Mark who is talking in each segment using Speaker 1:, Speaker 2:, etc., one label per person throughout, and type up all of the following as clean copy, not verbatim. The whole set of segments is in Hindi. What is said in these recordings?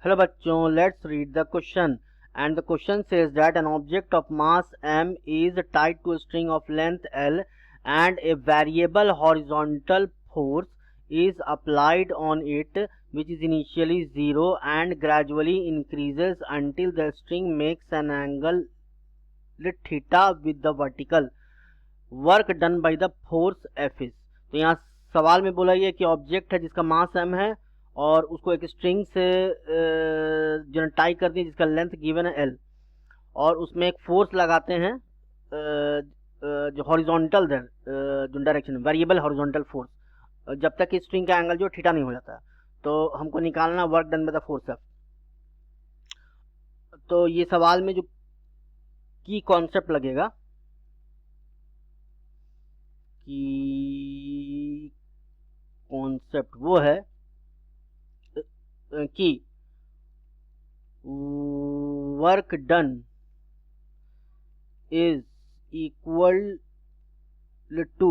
Speaker 1: हेलो बच्चों, let's read the question and the question says that an object of mass m is tied to a string of length l and a variable horizontal force is applied on it which is initially 0 and gradually increases until the string makes an angle theta with the vertical work done by the force F is। तो यहाँ सवाल में बोला गया कि ऑब्जेक्ट है जिसका मास m है और उसको एक स्ट्रिंग से जो टाई कर दी जिसका लेंथ गिवन है l और उसमें एक फोर्स लगाते हैं जो हॉरिजॉन्टल जो डायरेक्शन वेरिएबल हॉरिजॉन्टल फोर्स जब तक कि स्ट्रिंग का एंगल जो थीटा नहीं हो जाता। तो हमको निकालना work done by the force F. तो ये सवाल में जो की कॉन्सेप्ट लगेगा कि कॉन्सेप्ट वो है कि work done is equal to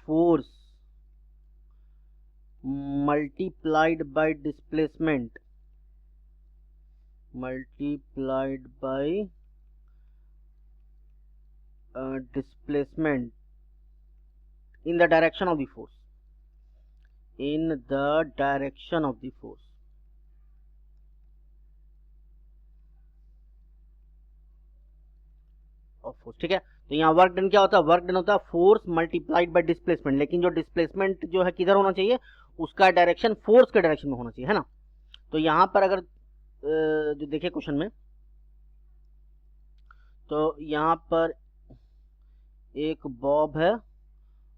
Speaker 1: force multiplied by displacement displacement in the direction of the force ठीक है। तो यहाँ वर्क डन क्या होता है? वर्क डन होता है फोर्स मल्टीप्लाइड बाय डिस्प्लेसमेंट, लेकिन जो डिस्प्लेसमेंट जो है किधर होना चाहिए? उसका डायरेक्शन फोर्स के डायरेक्शन में होना चाहिए, है ना। तो यहाँ पर अगर जो देखिए क्वेश्चन में, तो यहाँ पर एक बॉब है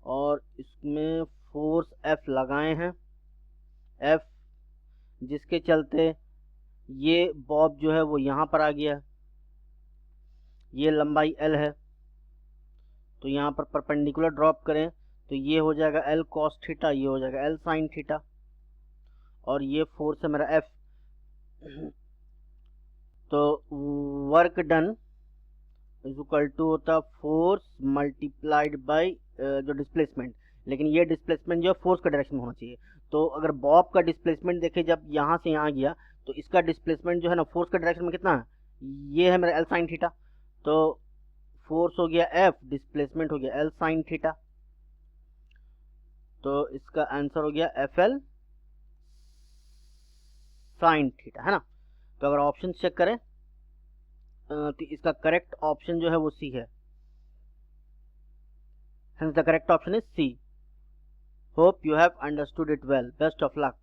Speaker 1: और इसमें फोर्स F लगाए हैं, F जिसके चलते ये बॉब जो है वो यहाँ पर आ गया, ये लंबाई L है। तो यहाँ पर परपेंडिकुलर ड्रॉप करें तो ये हो जाएगा L cos थीटा, ये हो जाएगा L sin थीटा, और ये फोर्स है मेरा F। तो work done is equal to होता फोर्स मल्टीप्लाइड बाय जो डिस्प्लेसमेंट, लेकिन ये डिस्प्लेसमेंट जो है फोर्स का डायरेक्शन में होना चाहिए। तो अगर बॉब का डिस्प्लेसमेंट देखें जब यहाँ से यहाँ गया तो इसका डिस्प्लेसमेंट जो है ना फोर्स का डायरेक्शन में कितना है? ये है मेरा L sin थीटा। तो फोर्स हो गया F, डिस्प्लेसमेंट हो गया L sin थीटा। तो इसका आंसर हो गया FL sin थीटा, है ना। तो अगर ऑप्शन चेक करें तो इसका करेक्ट ऑप्शन जो है वो सी है। Hence the correct option is C. Hope you have understood it well. Best of luck.